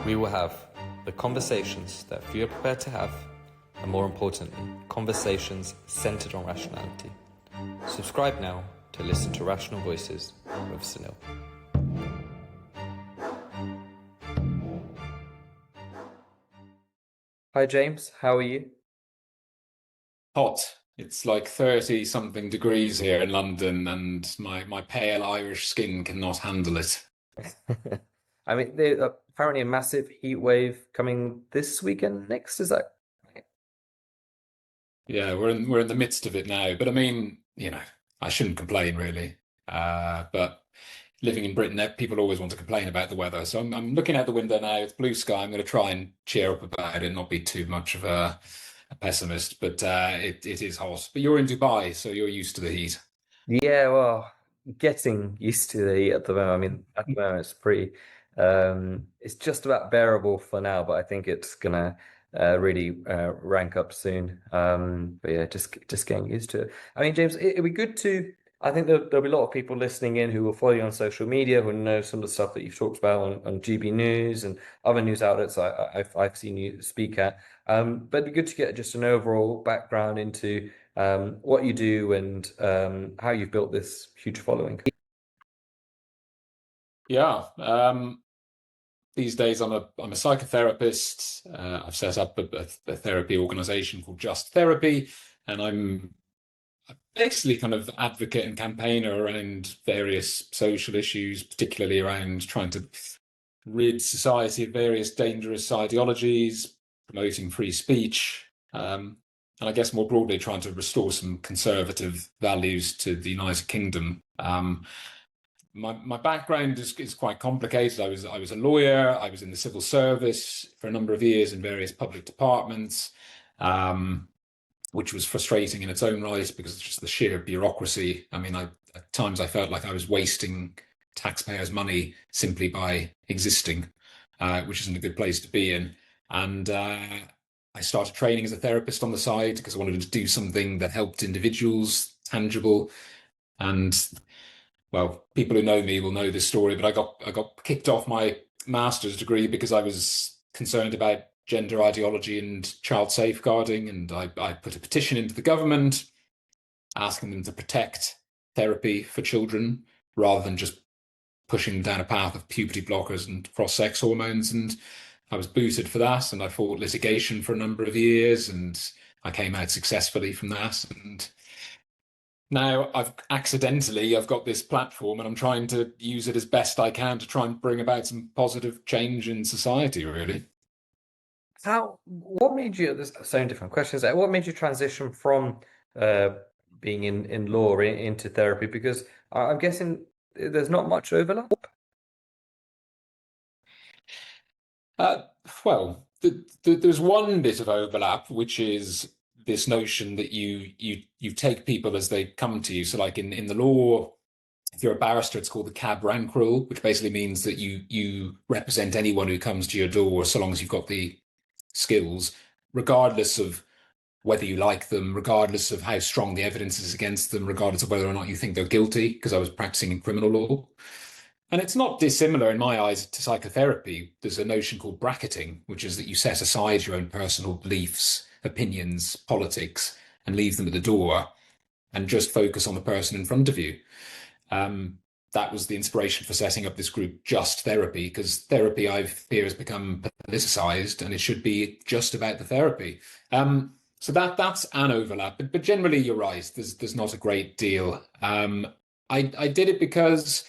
We will have the conversations that few are prepared to have, and more importantly, conversations centered on rationality. Subscribe now to listen to Rational Voices with Sunil. Hi James, how are you? Hot. It's like 30 something degrees here in London, and my pale Irish skin cannot handle it. I mean, there's apparently a massive heat wave coming this weekend next, is that right? Yeah, we're in the midst of it now. But I mean, I shouldn't complain really. But living in Britain, people always want to complain about the weather. So I'm looking out the window now. It's blue sky. I'm going to try and cheer up about it, not be too much of a pessimist. But it is hot. But you're in Dubai, so you're used to the heat. Yeah, well, getting used to the heat at the moment. I mean, at the moment it's pretty, it's just about bearable for now, but I think it's gonna really rank up soon. But yeah, just getting used to it. I mean, James, it'd be good to. I think there'll be a lot of people listening in who will follow you on social media, who know some of the stuff that you've talked about on GB News and other news outlets I've seen you speak at. But it'd be good to get just an overall background into what you do and how you've built this huge following. Yeah. These days, I'm a psychotherapist. I've set up a therapy organization called Just Therapy, and I'm basically kind of advocate and campaigner around various social issues, particularly around trying to rid society of various dangerous ideologies, promoting free speech, and I guess more broadly trying to restore some conservative values to the United Kingdom. My background is quite complicated. I was a lawyer. I was in the civil service for a number of years in various public departments, which was frustrating in its own right because it's just the sheer bureaucracy. I mean, at times I felt like I was wasting taxpayers' money simply by existing, which isn't a good place to be in. And I started training as a therapist on the side because I wanted to do something that helped individuals, tangible. And well, people who know me will know this story, but I got kicked off my master's degree because I was concerned about gender ideology and child safeguarding, and I put a petition into the government asking them to protect therapy for children rather than just pushing them down a path of puberty blockers and cross-sex hormones. And I was booted for that, and I fought litigation for a number of years, and I came out successfully from that. And now I've got this platform and I'm trying to use it as best I can to try and bring about some positive change in society, really. What made you, there's so many different questions there. What made you transition from uh, being in law into therapy? Because I'm guessing there's not much overlap. Uh, well, there's one bit of overlap, which is this notion that you take people as they come to you. So, like in the law, if you're a barrister, it's called the cab rank rule, which basically means that you represent anyone who comes to your door, so long as you've got the skills, regardless of whether you like them, regardless of how strong the evidence is against them, regardless of whether or not you think they're guilty, because I was practicing in criminal law. And it's not dissimilar in my eyes to psychotherapy. There's a notion called bracketing, which is that you set aside your own personal beliefs, opinions, politics, and leave them at the door and just focus on the person in front of you. That was the inspiration for setting up this group, Just Therapy, because therapy, I fear, has become politicized and it should be just about the therapy. So that's an overlap, but generally you're right. There's not a great deal. I did it because,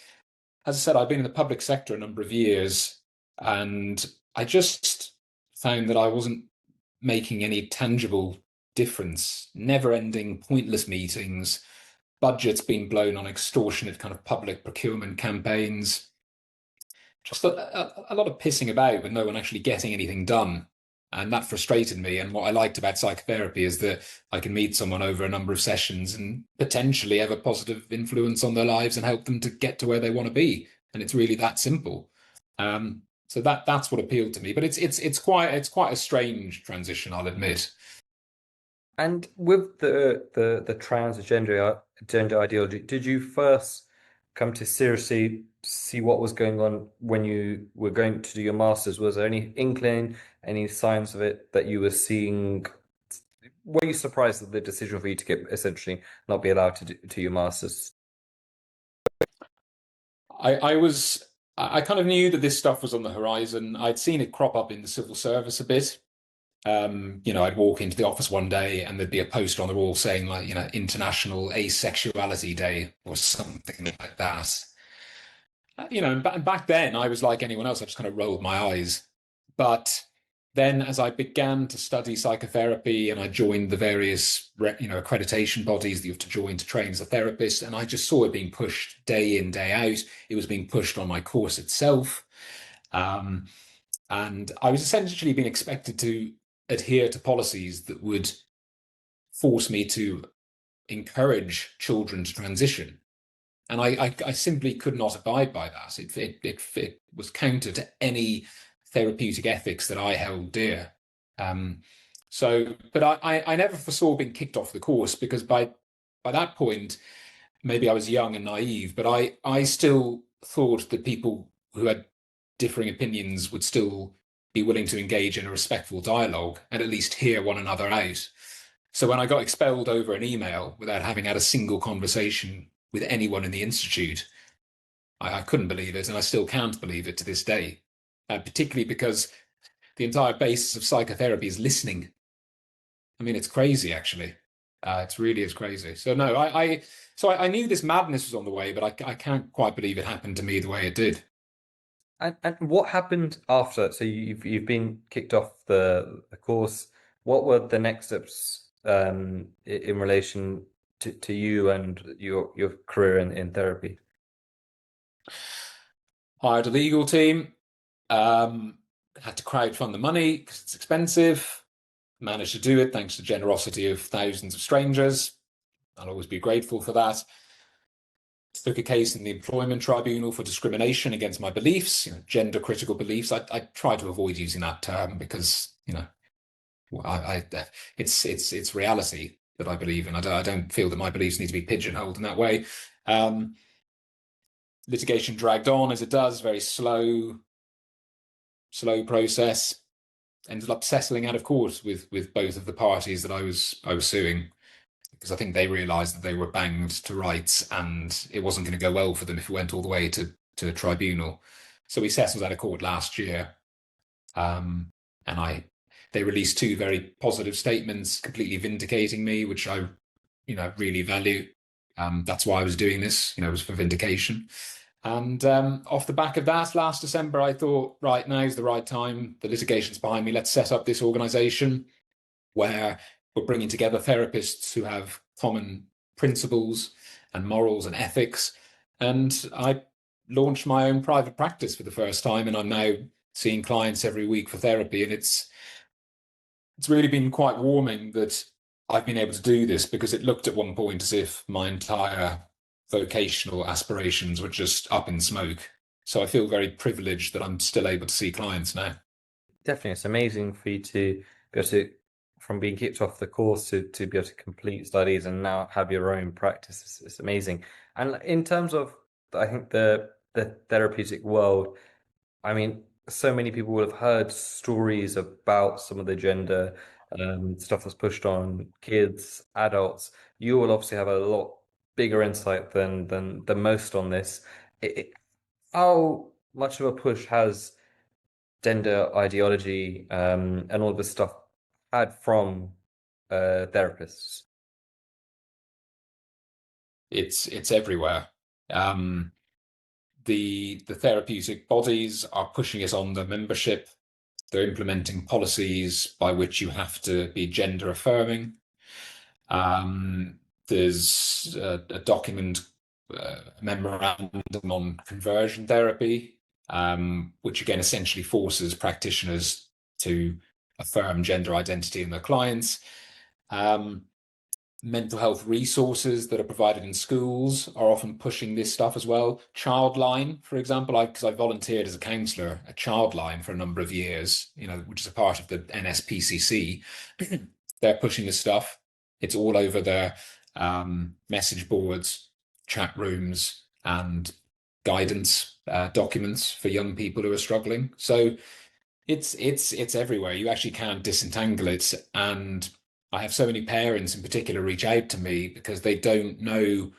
as I said, I've been in the public sector a number of years, and I just found that I wasn't making any tangible difference. Never-ending, pointless meetings, budgets being blown on extortionate kind of public procurement campaigns, just a lot of pissing about with no one actually getting anything done. And that frustrated me. And what I liked about psychotherapy is that I can meet someone over a number of sessions and potentially have a positive influence on their lives and help them to get to where they want to be. And it's really that simple. So that's what appealed to me. But it's quite a strange transition, I'll admit. And with the transgender gender ideology, did you first come to seriously see what was going on when you were going to do your master's? Was there any inkling, any signs of it that you were seeing? Were you surprised at the decision for you to get essentially not be allowed to your master's? I was I kind of knew that this stuff was on the horizon. I'd seen it crop up in the civil service a bit. I'd walk into the office one day and there'd be a poster on the wall saying like, International Asexuality Day or something like that. And back then I was like anyone else. I just kind of rolled my eyes. But then as I began to study psychotherapy and I joined the various, accreditation bodies that you have to join to train as a therapist, and I just saw it being pushed day in, day out. It was being pushed on my course itself. Um, and I was essentially being expected to adhere to policies that would force me to encourage children to transition. And I simply could not abide by that. It was counter to any therapeutic ethics that I held dear. Um, but I never foresaw being kicked off the course because by that point, maybe I was young and naive, but I still thought that people who had differing opinions would still be willing to engage in a respectful dialogue and at least hear one another out. So when I got expelled over an email without having had a single conversation with anyone in the institute, I couldn't believe it, and I still can't believe it to this day. Particularly because the entire basis of psychotherapy is listening. I mean, it's crazy, actually. It's really is crazy. So no, I knew this madness was on the way, but I can't quite believe it happened to me the way it did. And what happened after? So you've been kicked off the course. What were the next steps in relation to you and your career in therapy? Hired a legal team, had to crowdfund the money because it's expensive. Managed to do it thanks to the generosity of thousands of strangers. I'll always be grateful for that. Took a case in the employment tribunal for discrimination against my beliefs, gender critical beliefs. I try to avoid using that term because, it's reality that I believe in. I don't feel that my beliefs need to be pigeonholed in that way. Um, Litigation dragged on as it does, very slow process. Ended up settling out of court with both of the parties that I was suing because I think they realised that they were banged to rights and it wasn't going to go well for them if it went all the way to a tribunal. So we settled out of court last year, and they released two very positive statements, completely vindicating me, which I really value. That's why I was doing this. It was for vindication. And off the back of that, last December, I thought, right, now's the right time. The litigation's behind me. Let's set up this organization where we're bringing together therapists who have common principles and morals and ethics. And I launched my own private practice for the first time, and I'm now seeing clients every week for therapy. And it's really been quite warming that I've been able to do this because it looked at one point as if my entire vocational aspirations were just up in smoke. So I feel very privileged that I'm still able to see clients now. Definitely, it's amazing for you to be able to, from being kicked off the course to be able to complete studies and now have your own practice. It's amazing. And in terms of, I think the therapeutic world, I mean, so many people will have heard stories about some of the gender stuff that's pushed on kids, adults. You will obviously have a lot bigger insight than most on this. How much of a push has gender ideology and all this stuff had from therapists? It's everywhere. Um, the therapeutic bodies are pushing it on the membership. They're implementing policies by which you have to be gender affirming. There's a document, memorandum on conversion therapy, which again essentially forces practitioners to affirm gender identity in their clients. Um, Mental health resources that are provided in schools are often pushing this stuff as well. Childline, for example, because I volunteered as a counsellor at Childline for a number of years, which is a part of the NSPCC. They're pushing this stuff. It's all over their message boards, chat rooms, and guidance documents for young people who are struggling. So it's everywhere. You actually can't disentangle it. And I have so many parents in particular reach out to me because they don't know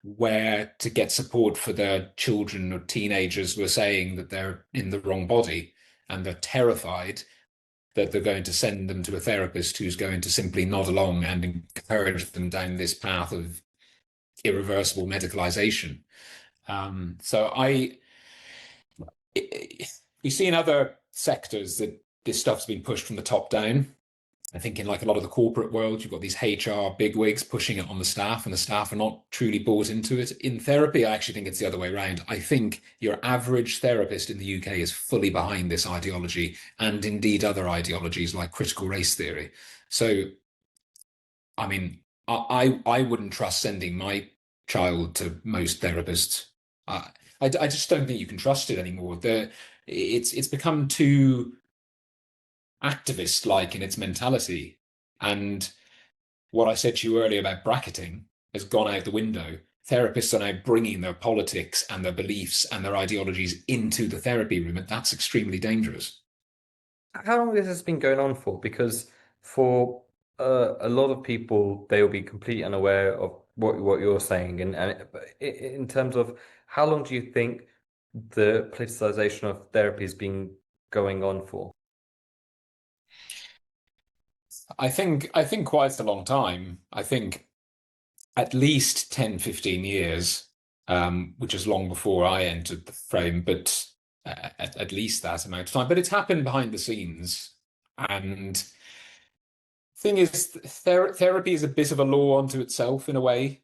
where to get support for their children or teenagers who are saying that they're in the wrong body, and they're terrified that they're going to send them to a therapist who's going to simply nod along and encourage them down this path of irreversible medicalization. So we see in other sectors that this stuff's been pushed from the top down. I think in like a lot of the corporate world, you've got these HR bigwigs pushing it on the staff, and the staff are not truly bought into it. In therapy, I actually think it's the other way around. I think your average therapist in the UK is fully behind this ideology, and indeed other ideologies like critical race theory. So, I mean, I wouldn't trust sending my child to most therapists. I just don't think you can trust it anymore. It's become too activist-like in its mentality. And what I said to you earlier about bracketing has gone out the window. Therapists are now bringing their politics and their beliefs and their ideologies into the therapy room, and that's extremely dangerous. How long has this been going on for? Because for a lot of people, they will be completely unaware of what you're saying, and in terms of how long do you think the politicization of therapy has been going on for? I think quite a long time. I think at least 10, 15 years, which is long before I entered the frame, but at least that amount of time. But it's happened behind the scenes. And thing is, therapy is a bit of a law unto itself in a way.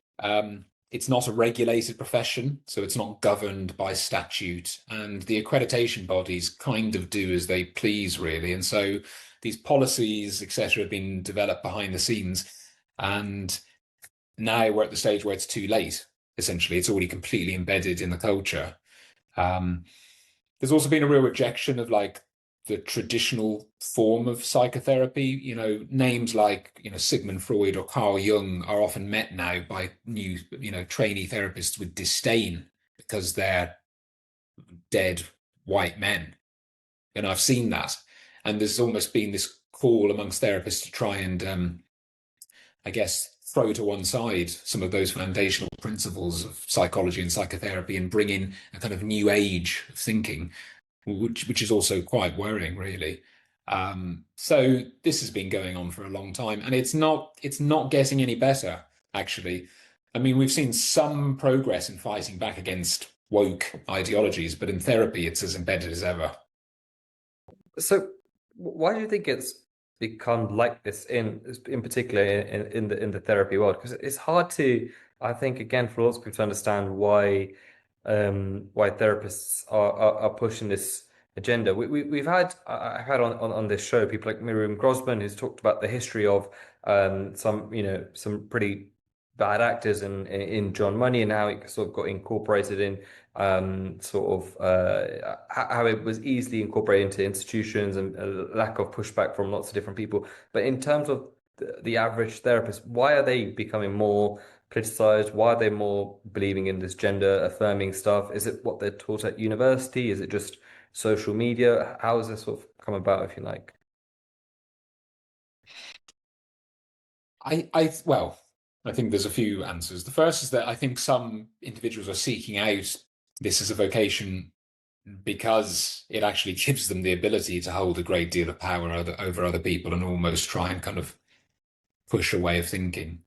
It's not a regulated profession, so it's not governed by statute, and the accreditation bodies kind of do as they please, really. And so these policies, etc., have been developed behind the scenes, and now we're at the stage where it's too late. Essentially, it's already completely embedded in the culture. Um, there's also been a real rejection of like the traditional form of psychotherapy. Names like, Sigmund Freud or Carl Jung are often met now by new, trainee therapists with disdain because they're dead white men. And I've seen that. And there's almost been this call amongst therapists to try and, I guess, throw to one side some of those foundational principles of psychology and psychotherapy and bring in a kind of new age of thinking, which is also quite worrying, really. So this has been going on for a long time, and it's not getting any better, actually. I mean, we've seen some progress in fighting back against woke ideologies, but in therapy, it's as embedded as ever. So, why do you think it's become like this in particular in the therapy world? Because it's hard to, I think, again, for lots of people to understand why therapists are pushing this agenda. We've had I've had on this show people like Miriam Grossman who's talked about the history of some pretty bad actors in John Money and how it sort of got incorporated in sort of how it was easily incorporated into institutions and a lack of pushback from lots of different people. But in terms of the average therapist, why are they becoming more politicized? Why are they more believing in this gender affirming stuff? Is it what they're taught at university? Is it just social media? How has this sort of come about, if you like? Well, I think there's a few answers. The first is that I think some individuals are seeking out this as a vocation because it actually gives them the ability to hold a great deal of power over other people and almost try and kind of push a way of thinking.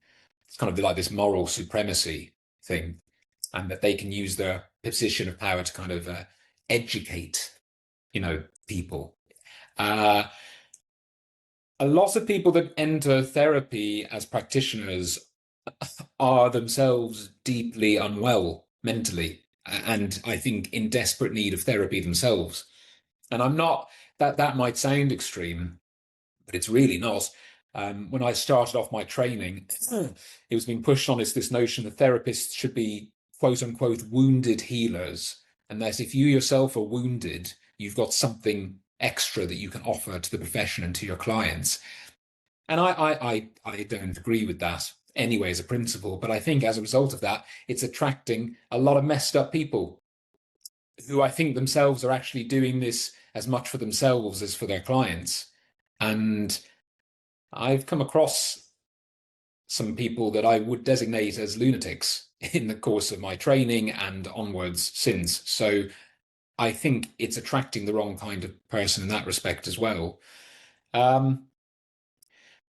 It's kind of like this moral supremacy thing, and that they can use their position of power to kind of educate, people. Uh, a lot of people that enter therapy as practitioners are themselves deeply unwell mentally, and I think in desperate need of therapy themselves. And I'm not that might sound extreme, but it's really not. When I started off my training, it was being pushed on us this notion that therapists should be quote unquote wounded healers, and that if you yourself are wounded, you've got something extra that you can offer to the profession and to your clients. And I don't agree with that anyway as a principle, but I think as a result of that, it's attracting a lot of messed up people who I think themselves are actually doing this as much for themselves as for their clients. And I've come across some people that I would designate as lunatics in the course of my training and onwards since. So I think it's attracting the wrong kind of person in that respect as well. Um,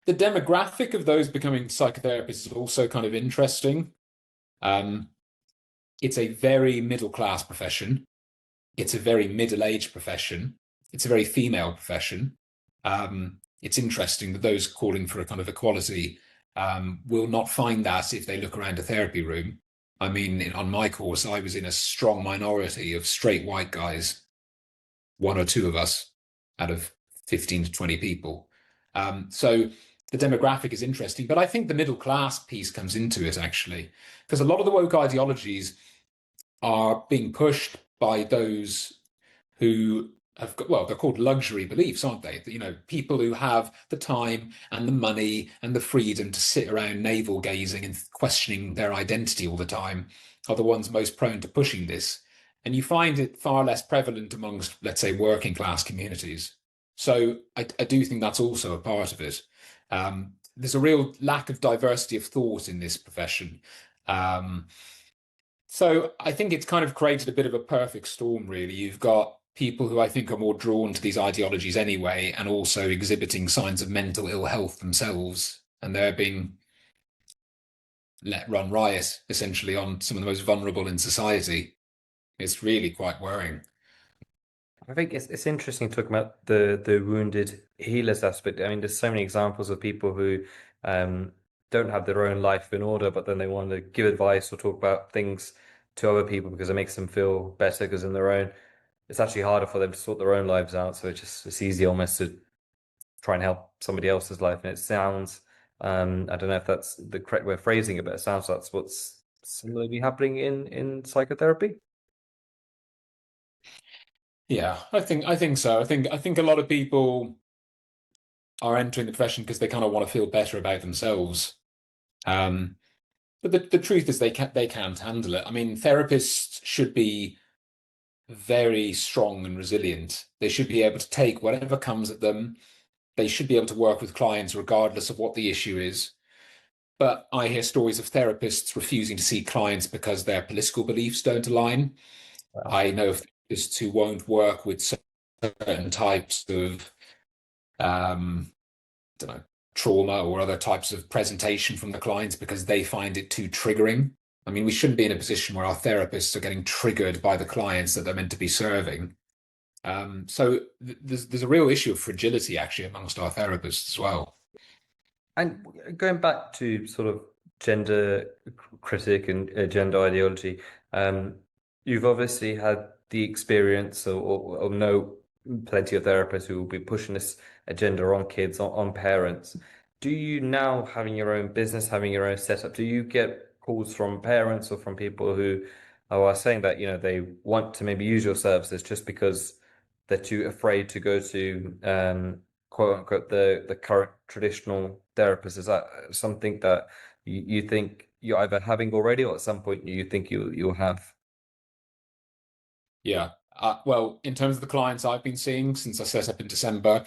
the demographic of those becoming psychotherapists is also kind of interesting. Um, it's a very middle class profession. It's a very middle-aged profession. It's a very female profession. It's interesting that those calling for a kind of equality will not find that if they look around a therapy room. I mean, on my course, I was in a strong minority of straight white guys, one or two of us out of 15 to 20 people. So the demographic is interesting, but I think the middle class piece comes into it actually, because a lot of the woke ideologies are being pushed by those who have got, well, they're called luxury beliefs, aren't they? You know, people who have the time and the money and the freedom to sit around navel gazing and questioning their identity all the time are the ones most prone to pushing this. And you find it far less prevalent amongst, let's say, working class communities. So I do think that's also a part of it. There's a real lack of diversity of thought in this profession. Um, so I think it's kind of created a bit of a perfect storm, really. You've got people who I think are more drawn to these ideologies anyway, and also exhibiting signs of mental ill health themselves, and they're being let run riot essentially on some of the most vulnerable in society. It's really quite worrying. I think it's interesting talking about the wounded healers aspect. I mean, there's so many examples of people who um, don't have their own life in order, but then they want to give advice or talk about things to other people because it makes them feel better. Because in their own, it's actually harder for them to sort their own lives out. So it's easy almost to try and help somebody else's life. And it sounds, I don't know if that's the correct way of phrasing it, but it sounds like that's what's similarly happening in psychotherapy. Yeah, I think so. I think a lot of people are entering the profession because they kind of want to feel better about themselves. Um, but the truth is they can't handle it. I mean, therapists should be very strong and resilient. They should be able to take whatever comes at them. They should be able to work with clients regardless of what the issue is. But I hear stories of therapists refusing to see clients because their political beliefs don't align. Wow. I know of therapists who won't work with certain types of, I don't know, trauma or other types of presentation from the clients because they find it too triggering. I mean, we shouldn't be in a position where our therapists are getting triggered by the clients that they're meant to be serving. So there's a real issue of fragility actually amongst our therapists as well. And going back to sort of gender critic and gender ideology, um, you've obviously had the experience or know plenty of therapists who will be pushing this agenda on kids, on parents. Do you now, having your own business, having your own setup, do you get calls from parents or from people who are saying that, they want to maybe use your services just because they're too afraid to go to quote unquote the current traditional therapist? Is that something that you think you're either having already or at some point you think you'll have? Yeah. Well, in terms of the clients I've been seeing since I set up in December,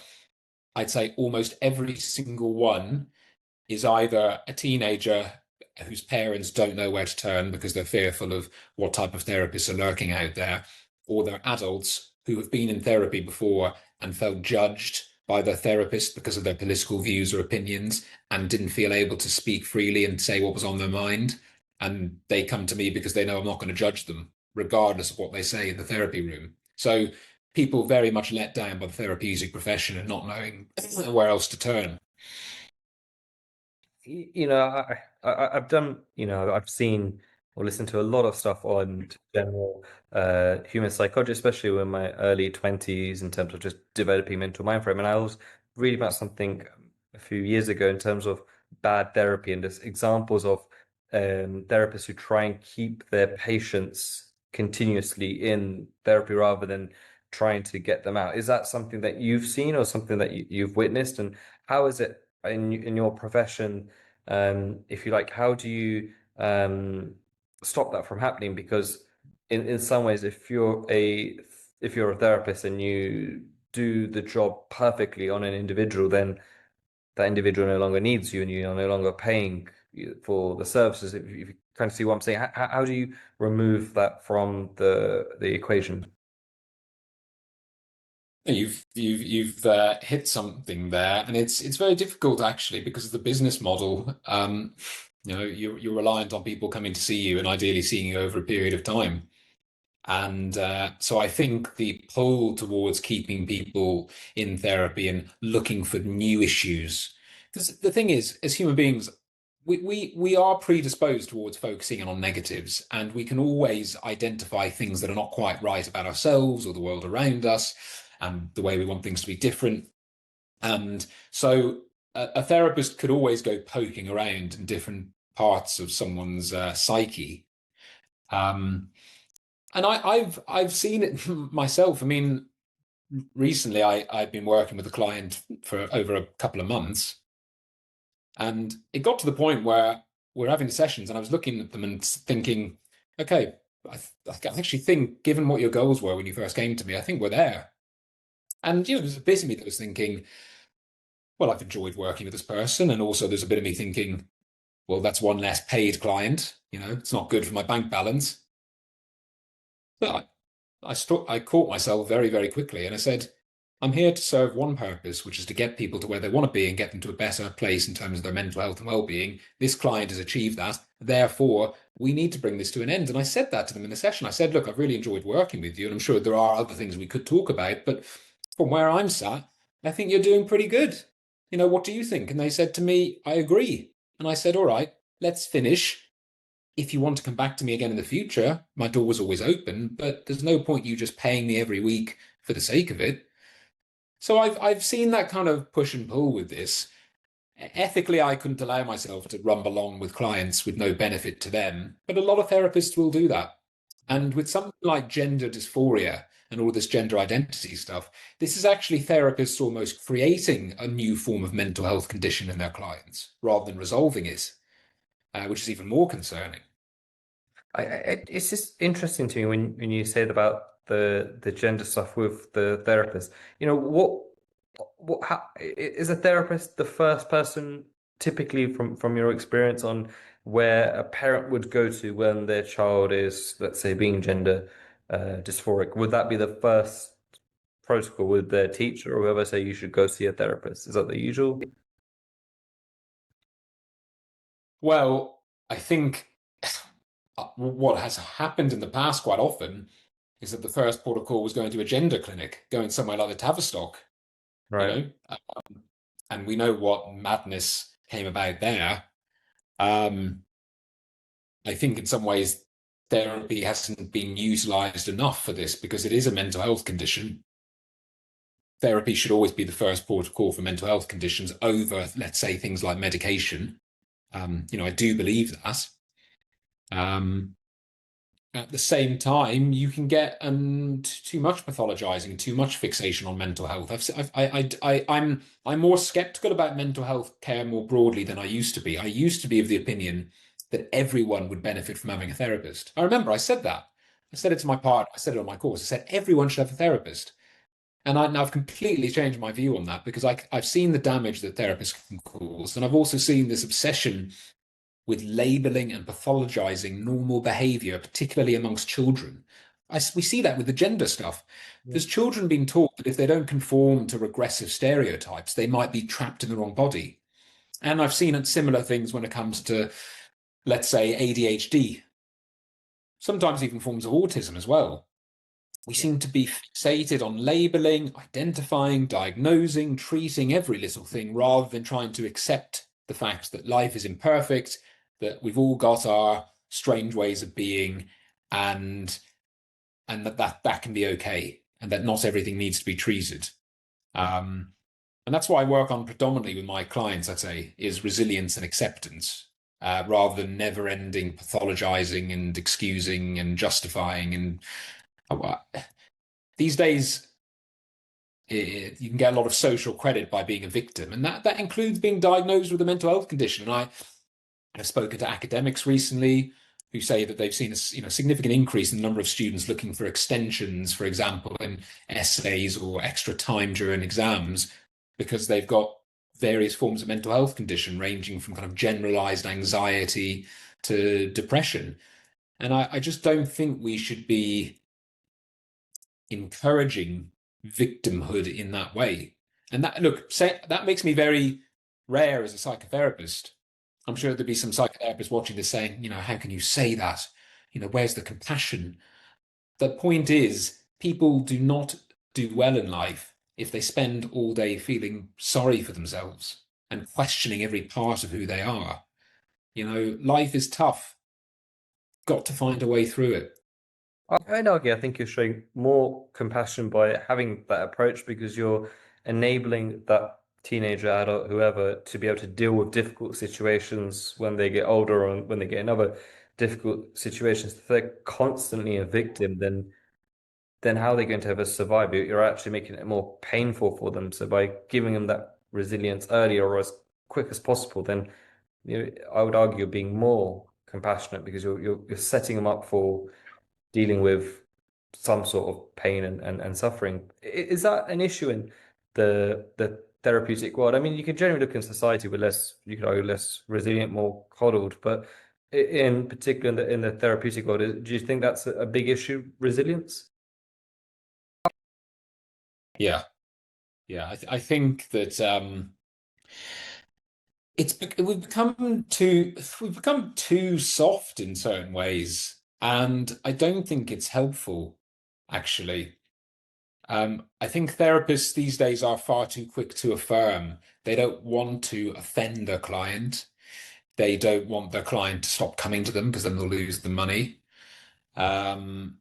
I'd say almost every single one is either a teenager whose parents don't know where to turn because they're fearful of what type of therapists are lurking out there, or they're adults who have been in therapy before and felt judged by their therapist because of their political views or opinions and didn't feel able to speak freely and say what was on their mind. And they come to me because they know I'm not going to judge them, regardless of what they say in the therapy room. So people very much let down by the therapeutic profession and not knowing where else to turn. I've done, I've seen or listened to a lot of stuff on general human psychology, especially in my early 20s, in terms of just developing mental mind frame. And I was reading about something a few years ago in terms of bad therapy and just examples of therapists who try and keep their patients continuously in therapy rather than trying to get them out. Is that something that you've seen or something that you've witnessed? And how is it in your profession, if you like, how do you stop that from happening? Because in some ways, if you're a therapist and you do the job perfectly on an individual, then that individual no longer needs you and you're no longer paying for the services. If you kind of see what I'm saying, how do you remove that from the equation? You've hit something there, and it's very difficult actually because of the business model. You're reliant on people coming to see you and ideally seeing you over a period of time. And so I think the pull towards keeping people in therapy and looking for new issues, because the thing is, as human beings, we are predisposed towards focusing in on negatives, and we can always identify things that are not quite right about ourselves or the world around us, and the way we want things to be different. And so a therapist could always go poking around in different parts of someone's psyche. Um, and I've seen it myself. I mean, recently I've been working with a client for over a couple of months, and it got to the point where we're having sessions, and I was looking at them and thinking, okay, I actually think, given what your goals were when you first came to me, I think we're there. And there's a bit of me that was thinking, well, I've enjoyed working with this person, and also there's a bit of me thinking, well, that's one less paid client. It's not good for my bank balance. But I caught myself very, very quickly, and I said, I'm here to serve one purpose, which is to get people to where they want to be and get them to a better place in terms of their mental health and well-being. This client has achieved that. Therefore, we need to bring this to an end. And I said that to them in the session. I said, look, I've really enjoyed working with you, and I'm sure there are other things we could talk about, but from where I'm sat, I think you're doing pretty good. What do you think? And they said to me, I agree. And I said, all right, let's finish. If you want to come back to me again in the future, my door was always open, but there's no point you just paying me every week for the sake of it. So I've seen that kind of push and pull with this. Ethically, I couldn't allow myself to rumble along with clients with no benefit to them, but a lot of therapists will do that. And with something like gender dysphoria and all this gender identity stuff, this is actually therapists almost creating a new form of mental health condition in their clients rather than resolving it, which is even more concerning. It's just interesting to me when you said about the gender stuff with the therapist. How is a therapist the first person typically from your experience on where a parent would go to when their child is, let's say, being gender dysphoric? Would that be the first protocol? Would their teacher or whoever say you should go see a therapist? Is that the usual? Well, I think what has happened in the past quite often is that the first protocol was going to a gender clinic, going somewhere like the Tavistock, you Right. know, and we know what madness came about there. Um, I think in some ways therapy hasn't been utilized enough for this because it is a mental health condition. Therapy should always be the first port of call for mental health conditions over, let's say, things like medication. I do believe that. Um, at the same time, you can get too much pathologizing, too much fixation on mental health. I'm more skeptical about mental health care more broadly than I used to be. I used to be of the opinion that everyone would benefit from having a therapist. I remember I said that. I said it to my partner. I said it on my course. I said everyone should have a therapist. And now I've completely changed my view on that because I've seen the damage that therapists can cause, and I've also seen this obsession with labeling and pathologizing normal behavior, particularly amongst children. We see that with the gender stuff. Yeah. There's children being taught that if they don't conform to regressive stereotypes, they might be trapped in the wrong body. And I've seen similar things when it comes to, let's say, ADHD, sometimes even forms of autism as well. We Yeah. seem to be fixated on labeling, identifying, diagnosing, treating every little thing rather than trying to accept the fact that life is imperfect, that we've all got our strange ways of being, and that can be okay, and that not everything needs to be treated. Um, and that's what I work on predominantly with my clients, I'd say, is resilience and acceptance, rather than never-ending pathologizing and excusing and justifying. And these days, you can get a lot of social credit by being a victim, and that includes being diagnosed with a mental health condition. And I've spoken to academics recently who say that they've seen a significant increase in the number of students looking for extensions, for example, in essays or extra time during exams, because they've got various forms of mental health condition, ranging from kind of generalized anxiety to depression. And I just don't think we should be encouraging victimhood in that way. And that, look, that makes me very rare as a psychotherapist. I'm sure there'd be some psychotherapists watching this saying, how can you say that? Where's the compassion? The point is, people do not do well in life if they spend all day feeling sorry for themselves and questioning every part of who they are. Life is tough. Got to find a way through it. I'd argue, I think you're showing more compassion by having that approach because you're enabling that teenager, adult, whoever, to be able to deal with difficult situations when they get older or when they get in other difficult situations. If they're constantly a victim, then how are they going to ever survive? You're actually making it more painful for them. So by giving them that resilience earlier or as quick as possible, then I would argue you're being more compassionate because you're setting them up for dealing with some sort of pain and suffering. Is that an issue in the therapeutic world? I mean, you can generally look in society with less, you could argue, less resilient, more coddled, but in particular in the therapeutic world, do you think that's a big issue, resilience? Yeah, yeah. I think that we've become too soft in certain ways, and I don't think it's helpful, actually. I think therapists these days are far too quick to affirm. They don't want to offend their client. They don't want their client to stop coming to them because then they'll lose the money. Um,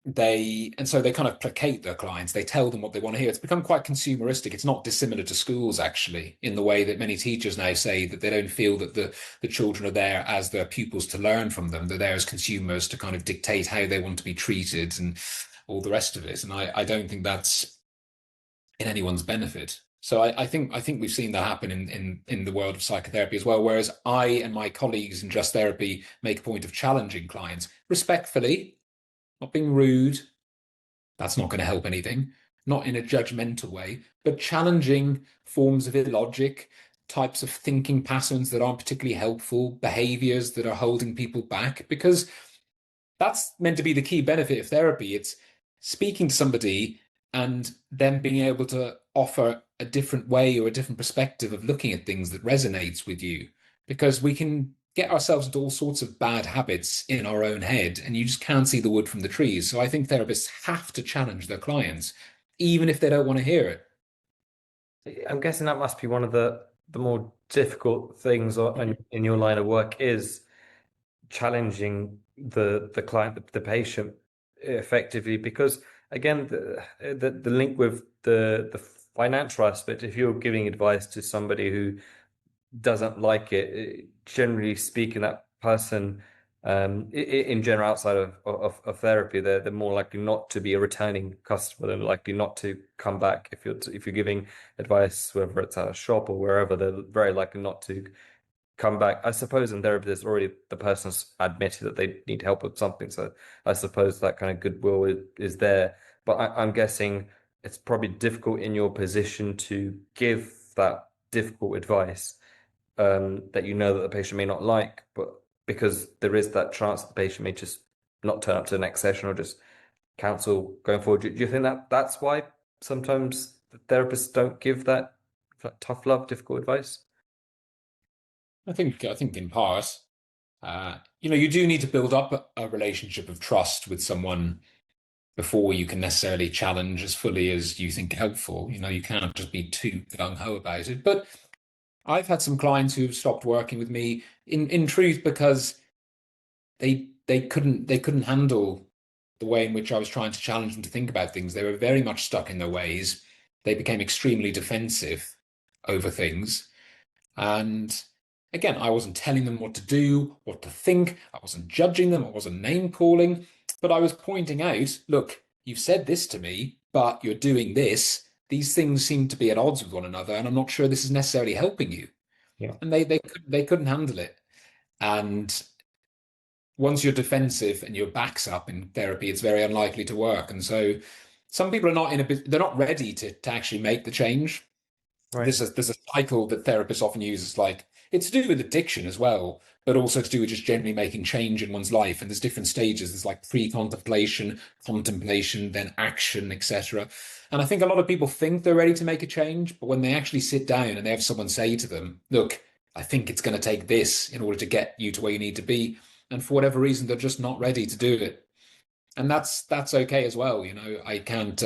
and so they kind of placate their clients. They tell them what they want to hear. It's become quite consumeristic. It's not dissimilar to schools, actually, in the way that many teachers now say that they don't feel that the children are there as their pupils to learn from them. They're there as consumers to kind of dictate how they want to be treated and all the rest of it. And I don't think that's in anyone's benefit. So I think we've seen that happen in the world of psychotherapy as well. Whereas I and my colleagues in Just Therapy make a point of challenging clients respectfully, not being rude. That's not going to help anything. Not in a judgmental way, but challenging forms of illogic, types of thinking patterns that aren't particularly helpful, behaviors that are holding people back, because that's meant to be the key benefit of therapy. It's speaking to somebody and then being able to offer a different way or a different perspective of looking at things that resonates with you. Because we can get ourselves into all sorts of bad habits in our own head, and you just can't see the wood from the trees. So I think therapists have to challenge their clients, even if they don't want to hear it. I'm guessing that must be one of the more difficult things in your line of work is challenging the client, the patient effectively, because again, the link with the financial aspect, if you're giving advice to somebody who doesn't like it, generally speaking, that person, in general, outside of therapy, they're more likely not to be a returning customer. They're likely not to come back if you're giving advice, whether it's at a shop or wherever. They're very likely not to come back. I suppose in therapy, there's already the person's admitted that they need help with something. So I suppose that kind of goodwill is there. But I'm guessing it's probably difficult in your position to give that difficult advice that you know that the patient may not like, but because there is that chance that the patient may just not turn up to the next session or just cancel going forward. Do you think that that's why sometimes the therapists don't give that tough love, difficult advice? I think in part, you do need to build up a relationship of trust with someone before you can necessarily challenge as fully as you think helpful. You can't just be too gung-ho about it. But I've had some clients who've stopped working with me in truth because they couldn't handle the way in which I was trying to challenge them to think about things. They were very much stuck in their ways. They became extremely defensive over things. And again, I wasn't telling them what to do, what to think. I wasn't judging them. I wasn't name calling, but I was pointing out, look, you've said this to me, but you're doing this. These things seem to be at odds with one another, and I'm not sure this is necessarily helping you. Yeah. And they couldn't handle it. And once you're defensive and your back's up in therapy, it's very unlikely to work. And so some people are not they're not ready to actually make the change. Right. There's a cycle that therapists often use. It's like it's to do with addiction as well, but also to do with just generally making change in one's life. And there's different stages. There's like pre-contemplation, contemplation, then action, etc. And I think a lot of people think they're ready to make a change, but when they actually sit down and they have someone say to them, "Look, I think it's going to take this in order to get you to where you need to be," and for whatever reason, they're just not ready to do it. And that's okay as well. I can't.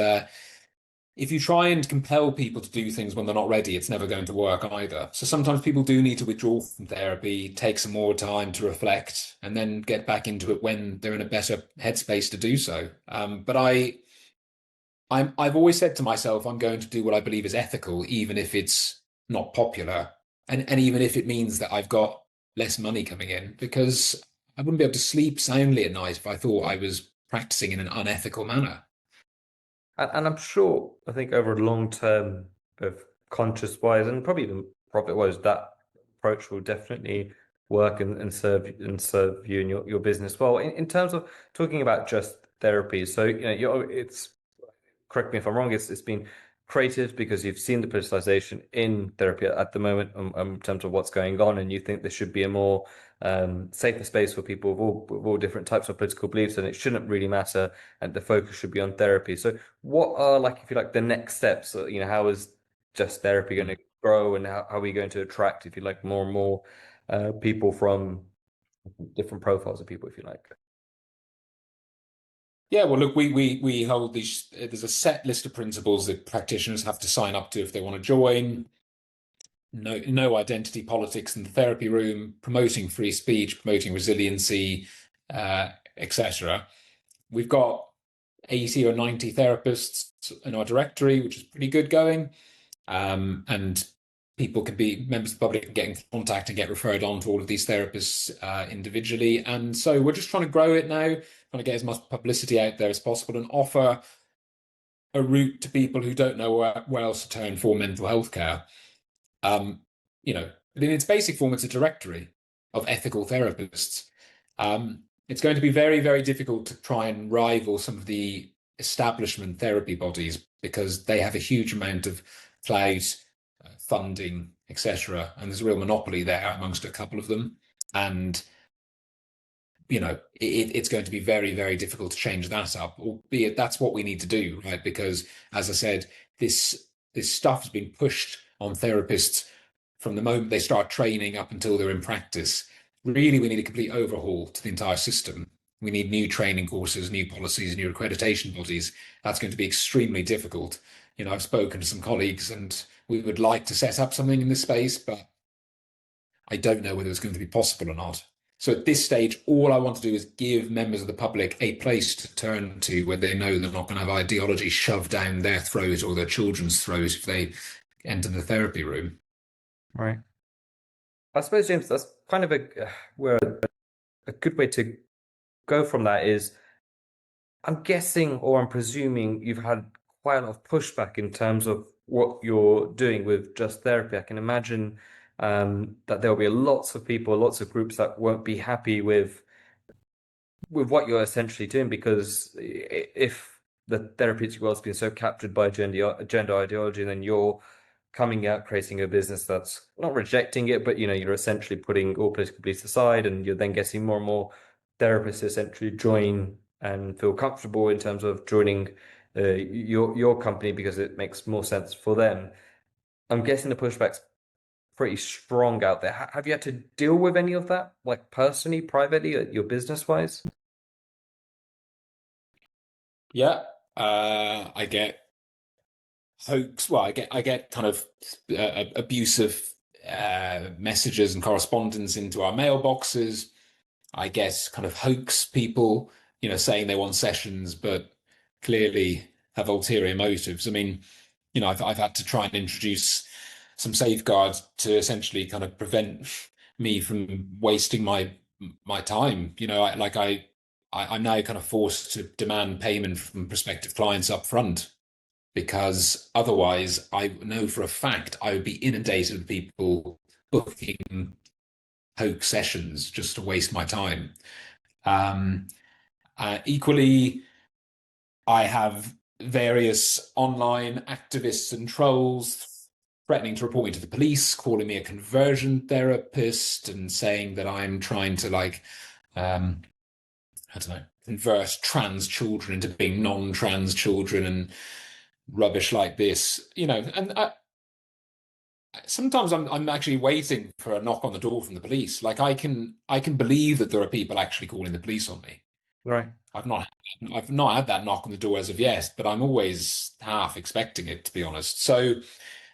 If you try and compel people to do things when they're not ready, it's never going to work either. So sometimes people do need to withdraw from therapy, take some more time to reflect, and then get back into it when they're in a better headspace to do so. But I've always said to myself, I'm going to do what I believe is ethical, even if it's not popular, and even if it means that I've got less money coming in, because I wouldn't be able to sleep soundly at night if I thought I was practicing in an unethical manner. And I'm sure, I think over a long term of conscious wise and probably even profit wise, that approach will definitely work and serve you and your business well. In terms of talking about just therapy, so it's correct me if I'm wrong, it's been created because you've seen the politicization in therapy at the moment in terms of what's going on, and you think there should be a more safer space for people with all different types of political beliefs, and it shouldn't really matter, and the focus should be on therapy. So, what are like, if you like, the next steps? How is just therapy going to grow, and how are we going to attract, if you like, more and more people from different profiles of people, if you like? Yeah, well, look, we hold these. There's a set list of principles that practitioners have to sign up to if they want to join. No identity politics in the therapy room, promoting free speech, promoting resiliency, etc. We've got 80 or 90 therapists in our directory, which is pretty good going. And people can be members of the public can get in contact and get referred on to all of these therapists individually. And so we're just trying to grow it now, trying to get as much publicity out there as possible and offer a route to people who don't know where else to turn for mental health care. Um, but in its basic form, it's a directory of ethical therapists. It's going to be very, very difficult to try and rival some of the establishment therapy bodies because they have a huge amount of clout, funding, etc. And there's a real monopoly there amongst a couple of them. And it's going to be very, very difficult to change that up, albeit that's what we need to do, right? Because as I said, this stuff has been pushed on therapists from the moment they start training up until they're in practice. Really, we need a complete overhaul to the entire system. We need new training courses, new policies, new accreditation bodies. That's going to be extremely difficult. I've spoken to some colleagues and we would like to set up something in this space, but I don't know whether it's going to be possible or not. So at this stage, all I want to do is give members of the public a place to turn to where they know they're not going to have ideology shoved down their throat or their children's throat if they enter the therapy room. Right. I suppose, James, that's kind of where a good way to go from that is, I'm guessing or I'm presuming you've had quite a lot of pushback in terms of what you're doing with just therapy. I can imagine that there'll be lots of people, lots of groups that won't be happy with what you're essentially doing, because if the therapeutic world's been so captured by gender ideology, then you're coming out creating a business that's not rejecting it, but you're essentially putting all political beliefs aside, and you're then getting more and more therapists essentially join and feel comfortable in terms of joining your company because it makes more sense for them. I'm guessing the pushback's pretty strong out there. Have you had to deal with any of that, like personally, privately, your business wise? Yeah, I get hoax. Well, I get kind of abusive messages and correspondence into our mailboxes. I guess kind of hoax people, saying they want sessions, but clearly have ulterior motives. I mean, I've had to try and introduce some safeguards to essentially kind of prevent me from wasting my time. I'm now kind of forced to demand payment from prospective clients up front because otherwise I know for a fact I would be inundated with people booking hoax sessions just to waste my time. Um, Equally, I have various online activists and trolls threatening to report me to the police, calling me a conversion therapist, and saying that I'm trying to um, I don't know, convert trans children into being non-trans children and rubbish like this. And sometimes I'm actually waiting for a knock on the door from the police. Like I can believe that there are people actually calling the police on me. Right. I've not I've not had that knock on the door as of yet, but I'm always half expecting it, to be honest. So,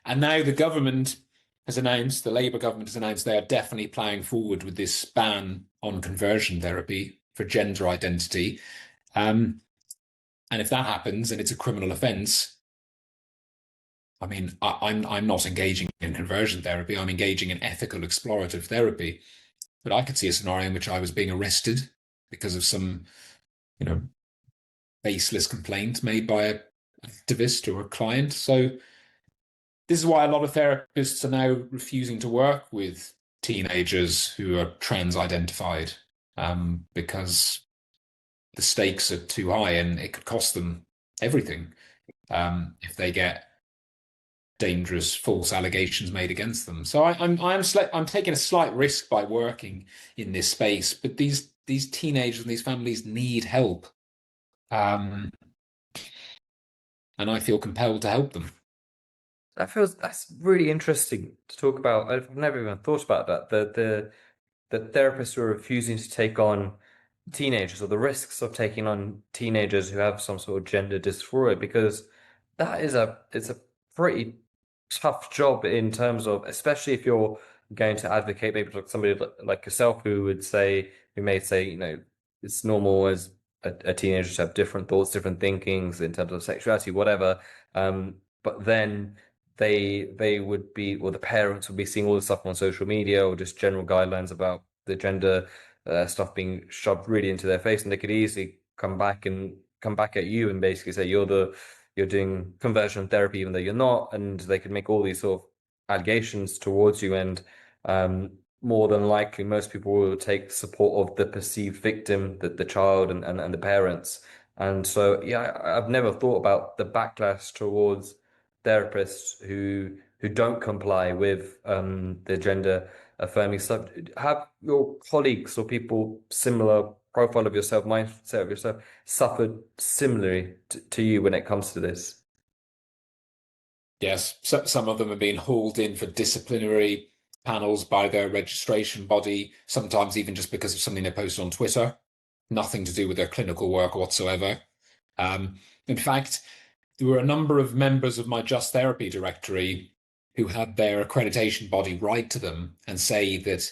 and now the government has announced, the Labour government has announced they are definitely ploughing forward with this ban on conversion therapy for gender identity. Um, and if that happens and it's a criminal offence, I mean, I'm not engaging in conversion therapy. I'm engaging in ethical explorative therapy. But I could see a scenario in which I was being arrested because of some, you know, baseless complaint made by a activist or a client. So this is why a lot of therapists are now refusing to work with teenagers who are trans identified, because the stakes are too high and it could cost them everything, if they get dangerous false allegations made against them. So I'm taking a slight risk by working in this space, but these teenagers and these families need help, um, and I feel compelled to help them. That's really interesting to talk about. I've never even thought about that. The therapists who are refusing to take on teenagers, or the risks of taking on teenagers who have some sort of gender dysphoria, because it's a pretty tough job in terms of, especially if you're going to advocate maybe like somebody like yourself who may say, it's normal as a teenager to have different thoughts, different thinkings in terms of sexuality, whatever. But then they would be, or the parents would be seeing all this stuff on social media or just general guidelines about the gender stuff being shoved really into their face, and they could easily come back at you and basically say you're doing conversion therapy even though you're not, and they could make all these sort of allegations towards you, and more than likely most people will take support of the perceived victim, the child and the parents. And so yeah, I've never thought about the backlash towards therapists who don't comply with the gender affirming stuff. Have your colleagues or people similar profile of yourself, mindset of yourself, suffered similarly to you when it comes to this? Yes, so, some of them are being hauled in for disciplinary panels by their registration body, sometimes even just because of something they posted on Twitter, nothing to do with their clinical work whatsoever. Um, in fact, there were a number of members of my Just Therapy directory who had their accreditation body write to them and say that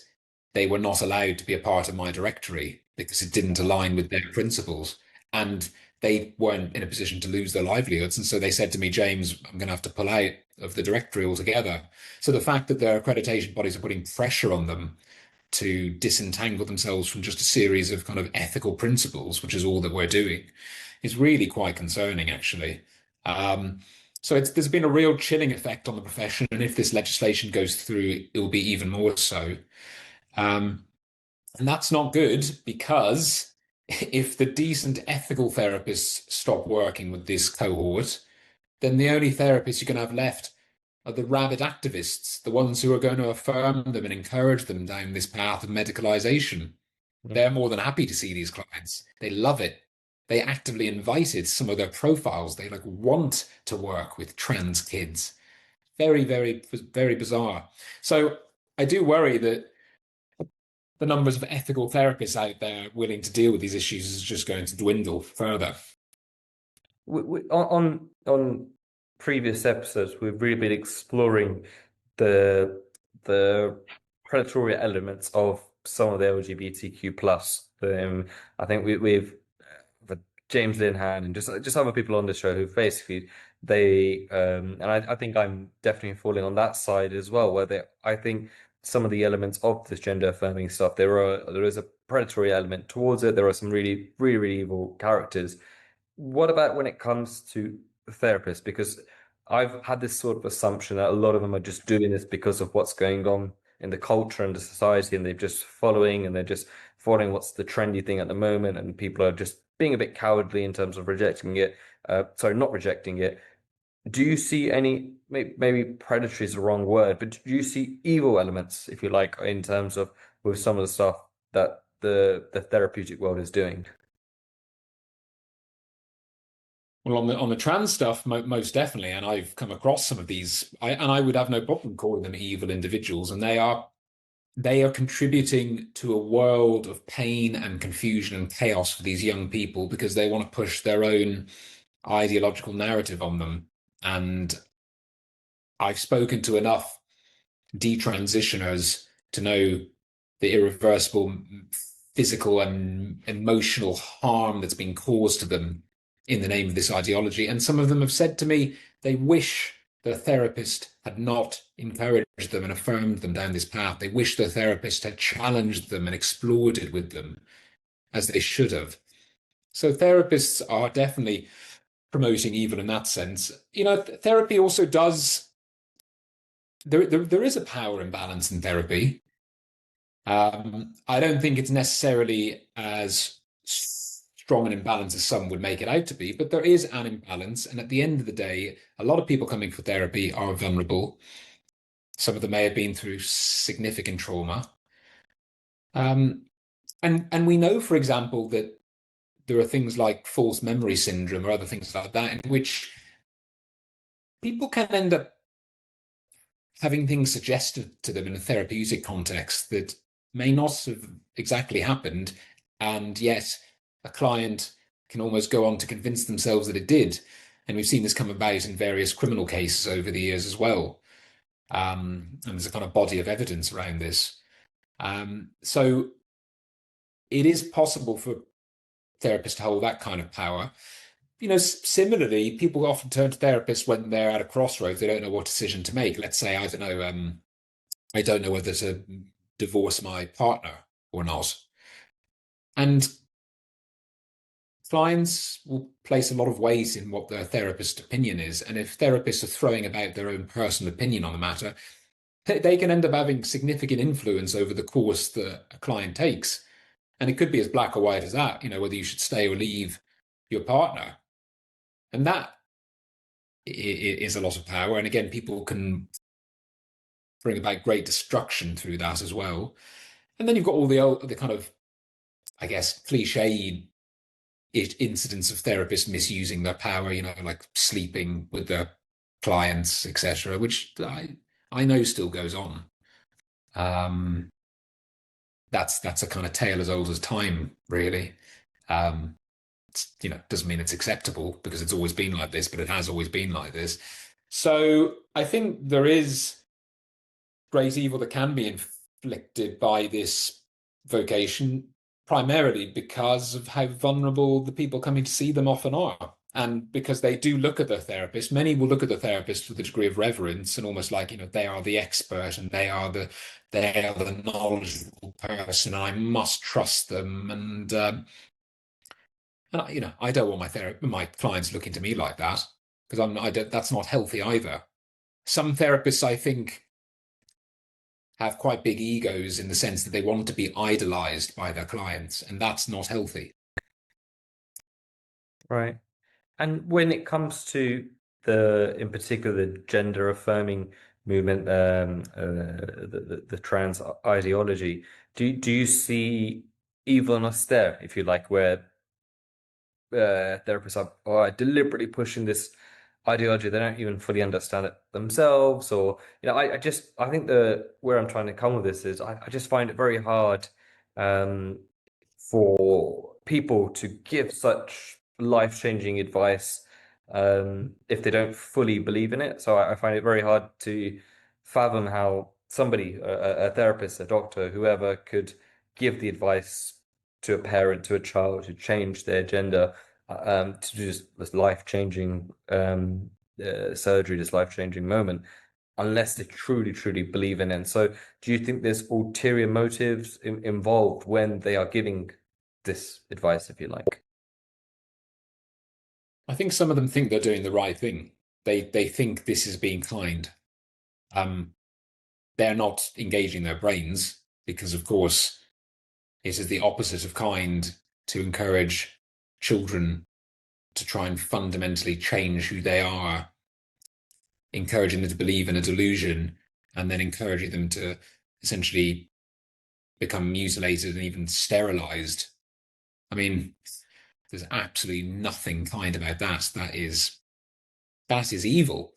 they were not allowed to be a part of my directory because it didn't align with their principles. And they weren't in a position to lose their livelihoods. And so they said to me, James, I'm going to have to pull out of the directory altogether. So the fact that their accreditation bodies are putting pressure on them to disentangle themselves from just a series of kind of ethical principles, which is all that we're doing, is really quite concerning, actually. Um, so there's been a real chilling effect on the profession, and if this legislation goes through, it will be even more so. Um, and that's not good because if the decent ethical therapists stop working with this cohort, then the only therapists you're going to have left are the rabid activists, the ones who are going to affirm them and encourage them down this path of medicalization. They're more than happy to see these clients. They love it. They actively invited some of their profiles. They like want to work with trans kids. Very, very, very bizarre. So I do worry that the numbers of ethical therapists out there willing to deal with these issues is just going to dwindle further. On previous episodes, we've really been exploring the predatory elements of some of the LGBTQ plus. I think we've James Linhan and just other people on the show who basically and I think I'm definitely falling on that side as well, where I think some of the elements of this gender affirming stuff, there is a predatory element towards it. There are some really, really, really evil characters. What about when it comes to therapists? Because I've had this sort of assumption that a lot of them are just doing this because of what's going on in the culture and the society, and they're just following and they're just following what's the trendy thing at the moment, and people are just being a bit cowardly in terms of rejecting it. Sorry, not rejecting it. Do you see any, maybe predatory is the wrong word, but do you see evil elements, if you like, in terms of with some of the stuff that the therapeutic world is doing? Well, on the trans stuff, most definitely, and I've come across some of these, and I would have no problem calling them evil individuals, and they are contributing to a world of pain and confusion and chaos for these young people because they want to push their own ideological narrative on them. And I've spoken to enough detransitioners to know the irreversible physical and emotional harm that's been caused to them in the name of this ideology. And some of them have said to me they wish the therapist had not encouraged them and affirmed them down this path. They wish the therapist had challenged them and explored it with them as they should have. So therapists are definitely promoting evil in that sense. Therapy also does, there is a power imbalance in therapy. I don't think it's necessarily as strong an imbalance as some would make it out to be, but there is an imbalance. And at the end of the day, a lot of people coming for therapy are vulnerable. Some of them may have been through significant trauma. Um, and we know, for example, that there are things like false memory syndrome or other things like that, in which people can end up having things suggested to them in a therapeutic context that may not have exactly happened, and yet a client can almost go on to convince themselves that it did. And we've seen this come about in various criminal cases over the years as well. And there's a kind of body of evidence around this. So it is possible for therapists to hold that kind of power. Similarly, people often turn to therapists when they're at a crossroads. They don't know what decision to make. Let's say, I don't know, I don't know whether to divorce my partner or not. And clients will place a lot of weight in what their therapist's opinion is. And if therapists are throwing about their own personal opinion on the matter, they can end up having significant influence over the course that a client takes. And it could be as black or white as that, whether you should stay or leave your partner. And that is a lot of power. And again, people can bring about great destruction through that as well. And then you've got all the kind of, I guess, cliched incidents of therapists misusing their power, like sleeping with their clients, etc., which I know still goes on. Um, that's a kind of tale as old as time, really. Um, doesn't mean it's acceptable because it's always been like this, but it has always been like this. So I think there is great evil that can be inflicted by this vocation, primarily because of how vulnerable the people coming to see them often are. And because they do look at the therapist, many will look at the therapist with a degree of reverence and almost like, they are the expert and they are the knowledgeable person. I must trust them. And I don't want my clients looking to me like that because that's not healthy either. Some therapists, I think, have quite big egos in the sense that they want to be idolized by their clients, and that's not healthy. Right. And when it comes to in particular, the gender affirming movement, the trans ideology, do you see evilness there, if you like, where therapists are deliberately pushing this ideology. They don't even fully understand it themselves, or I think where I'm trying to come with this is I just find it very hard um, for people to give such life-changing advice if they don't fully believe in it. So I find it very hard to fathom how somebody, a therapist, a doctor, whoever, could give the advice to a parent, to a child, to change their gender, to do this life-changing surgery, this life-changing moment, unless they truly, truly believe in it. And so, do you think there's ulterior motives involved when they are giving this advice, if you like? I think some of them think they're doing the right thing. They think this is being kind. They're not engaging their brains because, of course, It is the opposite of kind to encourage children to try and fundamentally change who they are, encouraging them to believe in a delusion, and then encouraging them to essentially become mutilated and even sterilized. I mean, there's absolutely nothing kind about that. That is evil.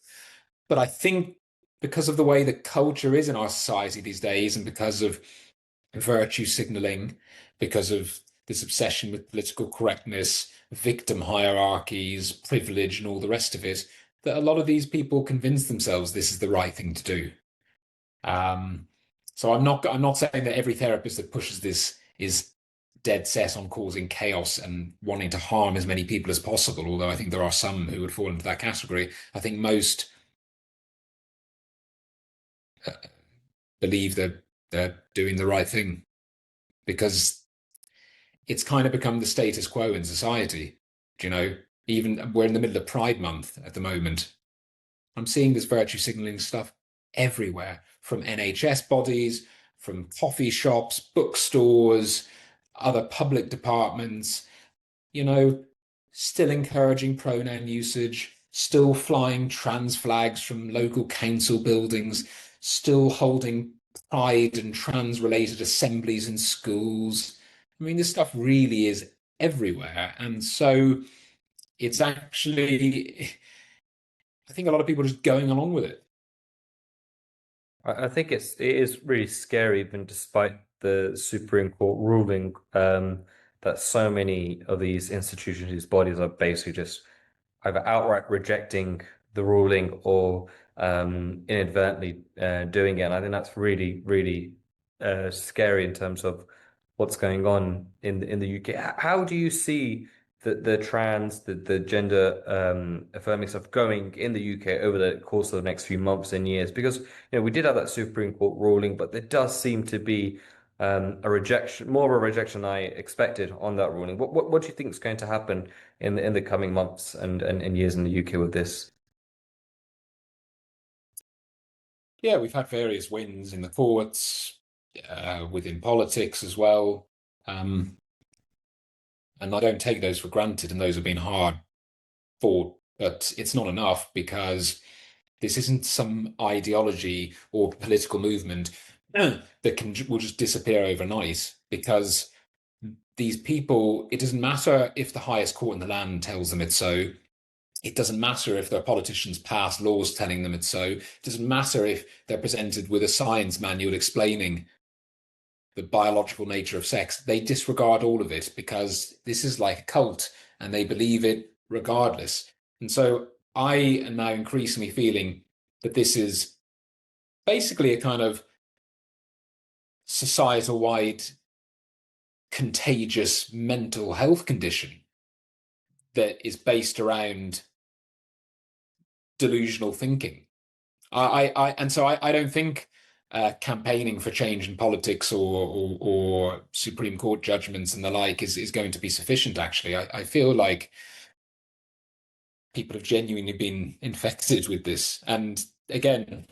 But I think because of the way the culture is in our society these days, and because of virtue signaling, because of this obsession with political correctness, victim hierarchies, privilege, and all the rest of it, that a lot of these people convince themselves this is the right thing to do. Um, so I'm not saying that every therapist that pushes this is dead set on causing chaos and wanting to harm as many people as possible, although I think there are some who would fall into that category. I think most uh, believe that they're doing the right thing because it's kind of become the status quo in society. You know, even we're in the middle of Pride Month at the moment. I'm seeing this virtue signaling stuff everywhere from NHS bodies, from coffee shops, bookstores, other public departments, you know, still encouraging pronoun usage, still flying trans flags from local council buildings, still holding pride and trans related assemblies in schools. I mean, this stuff really is everywhere. And so it's actually, I think a lot of people are just going along with it. I think it is really scary, even despite the Supreme Court ruling, that so many of these institutions, these bodies are basically just either outright rejecting the ruling or inadvertently doing it. And I think that's really, really scary in terms of what's going on in the UK. How do you see the trans, the gender affirming stuff going in the UK over the course of the next few months and years? Because we did have that Supreme Court ruling, but there does seem to be a rejection, more of a rejection I expected on that ruling. What do you think is going to happen in the coming months and years in the UK with this? Yeah, we've had various wins in the courts, within politics as well. Um, and I don't take those for granted, and those have been hard fought, but it's not enough because this isn't some ideology or political movement that will just disappear overnight because these people, it doesn't matter if the highest court in the land tells them it's so. It doesn't matter if their politicians pass laws telling them it's so. It doesn't matter if they're presented with a science manual explaining the biological nature of sex. They disregard all of it because this is like a cult and they believe it regardless. And so I am now increasingly feeling that this is basically a kind of societal wide contagious mental health condition that is based around delusional thinking. And so I don't think campaigning for change in politics or Supreme Court judgments and the like is going to be sufficient. Actually, I feel like people have genuinely been infected with this. And again,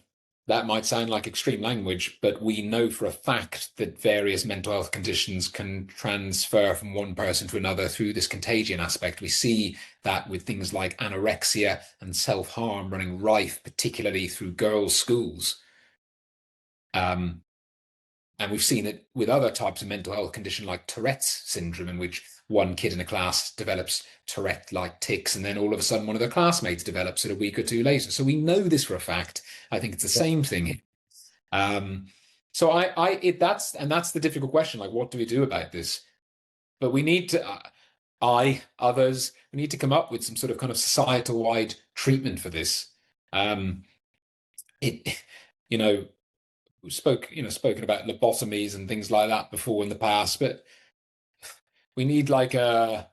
that might sound like extreme language, but we know for a fact that various mental health conditions can transfer from one person to another through this contagion aspect. We see that with things like anorexia and self-harm running rife, particularly through girls' schools. Um, and we've seen it with other types of mental health condition like Tourette's syndrome, in which one kid in a class develops Tourette-like tics, and then all of a sudden one of their classmates develops it a week or two later. So we know this for a fact. I think it's the same thing. Um, so that's the difficult question. Like, what do we do about this? But we need to, others, we need to come up with some sort of kind of societal-wide treatment for this. Um, it, you know, spoken about lobotomies and things like that before in the past, but we need like a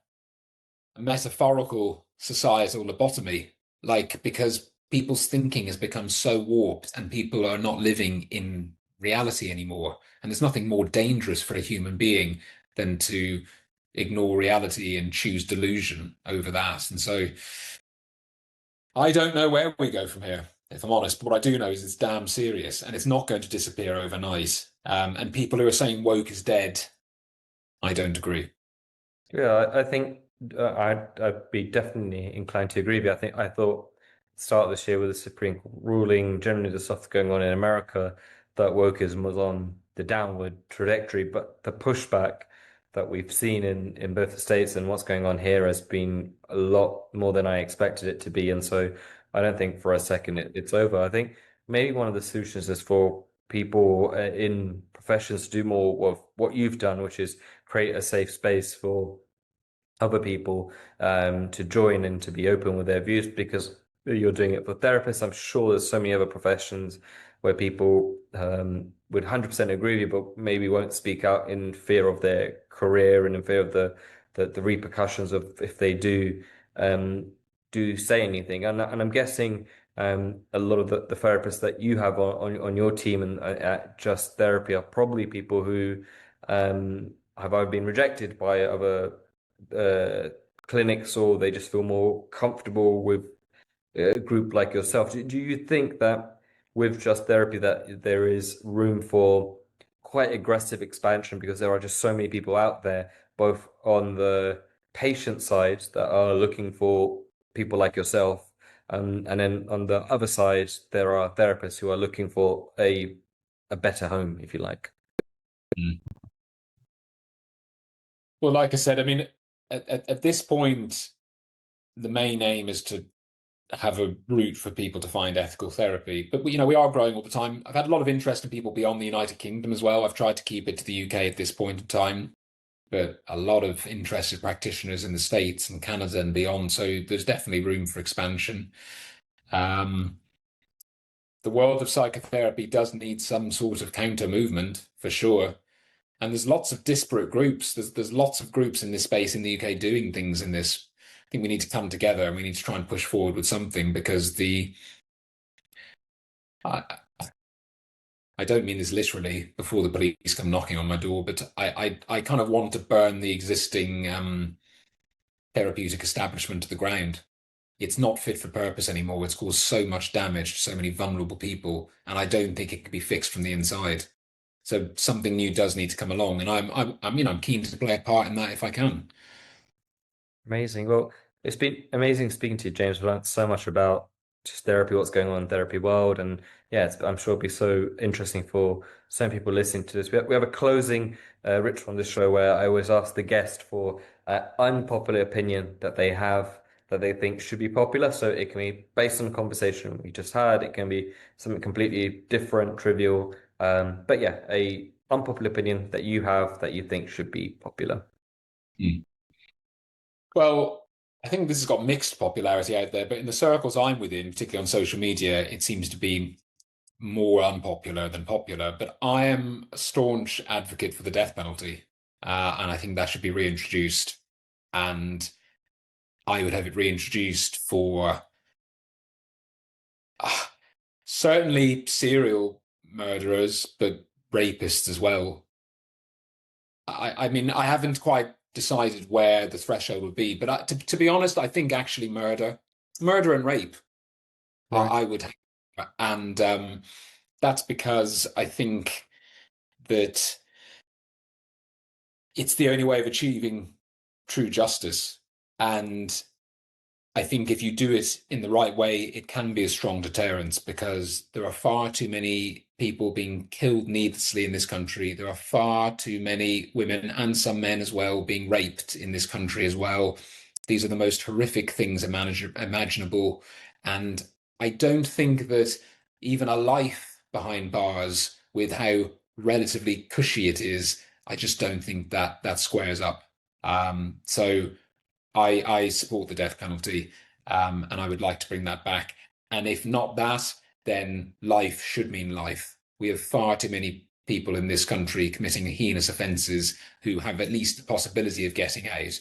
metaphorical societal lobotomy, like because people's thinking has become so warped and people are not living in reality anymore. And there's nothing more dangerous for a human being than to ignore reality and choose delusion over that. And so I don't know where we go from here, if I'm honest. But what I do know is it's damn serious and it's not going to disappear overnight. And people who are saying woke is dead, I don't agree. Yeah, I think I'd be definitely inclined to agree with you. I thought start of this year with the Supreme Court ruling, generally the stuff going on in America, that wokeism was on the downward trajectory, but the pushback that we've seen in both the states and what's going on here has been a lot more than I expected it to be, and so I don't think for a second it's over. I think maybe one of the solutions is for people in professions to do more of what you've done, which is create a safe space for other people to join and to be open with their views because you're doing it for therapists. I'm sure there's so many other professions where people would 100% agree with you, but maybe won't speak out in fear of their career and in fear of the repercussions of if they um, do say anything. And I'm guessing a lot of the therapists that you have on your team and at Just Therapy are probably people who have either been rejected by other uh, clinics or they just feel more comfortable with a group like yourself. Do you think that with Just Therapy that there is room for quite aggressive expansion because there are just so many people out there, both on the patient side that are looking for people like yourself, and then on the other side there are therapists who are looking for a better home, if you like. Mm. Well, like I said, I mean, at this point, the main aim is to have a route for people to find ethical therapy. But we are growing all the time. I've had a lot of interest in people beyond the United Kingdom as well. I've tried to keep it to the UK at this point in time, but a lot of interested practitioners in the States and Canada and beyond. So there's definitely room for expansion. Um, the world of psychotherapy does need some sort of counter movement for sure. And there's lots of disparate groups. There's lots of groups in this space in the UK doing things in this. I think we need to come together and we need to try and push forward with something because I, I don't mean this literally before the police come knocking on my door, but I kind of want to burn the existing therapeutic establishment to the ground. It's not fit for purpose anymore. It's caused so much damage to so many vulnerable people, and I don't think it can be fixed from the inside. So something new does need to come along, and I'm keen to play a part in that if I can. Amazing. Well, it's been amazing speaking to you, James. I've learned so much about just therapy, what's going on in the therapy world, and yeah, I'm sure it'll be so interesting for some people listening to this. We have a closing ritual on this show where I always ask the guest for an unpopular opinion that they have that they think should be popular. So it can be based on a conversation we just had. It can be something completely different, trivial. But yeah, a unpopular opinion that you have that you think should be popular. Hmm. Well, I think this has got mixed popularity out there, but in the circles I'm within, particularly on social media, it seems to be more unpopular than popular. But I am a staunch advocate for the death penalty, and I think that should be reintroduced. And I would have it reintroduced for uh, certainly serial murderers, but rapists as well. I mean, I haven't quite decided where the threshold would be, but to be honest, I think actually murder and rape, Right. I would, and that's because I think that it's the only way of achieving true justice. And I think if you do it in the right way, it can be a strong deterrent because there are far too many people being killed needlessly in this country. There are far too many women and some men as well being raped in this country as well. These are the most horrific things imaginable. And I don't think that even a life behind bars, with how relatively cushy it is, I just don't think that that squares up. So I support the death penalty, and I would like to bring that back. And if not that, then life should mean life. We have far too many people in this country committing heinous offences who have at least the possibility of getting out.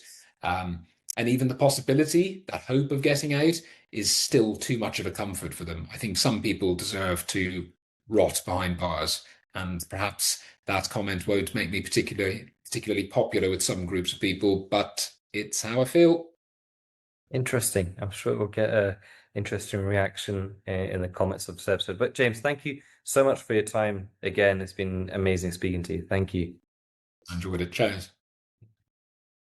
And even the possibility, that hope of getting out, is still too much of a comfort for them. I think some people deserve to rot behind bars, and perhaps that comment won't make me particularly popular with some groups of people, but it's how I feel. Interesting. I'm sure we'll get a interesting reaction in the comments of this episode. But James, thank you so much for your time again. It's been amazing speaking to you. Thank you. I enjoyed it. Cheers.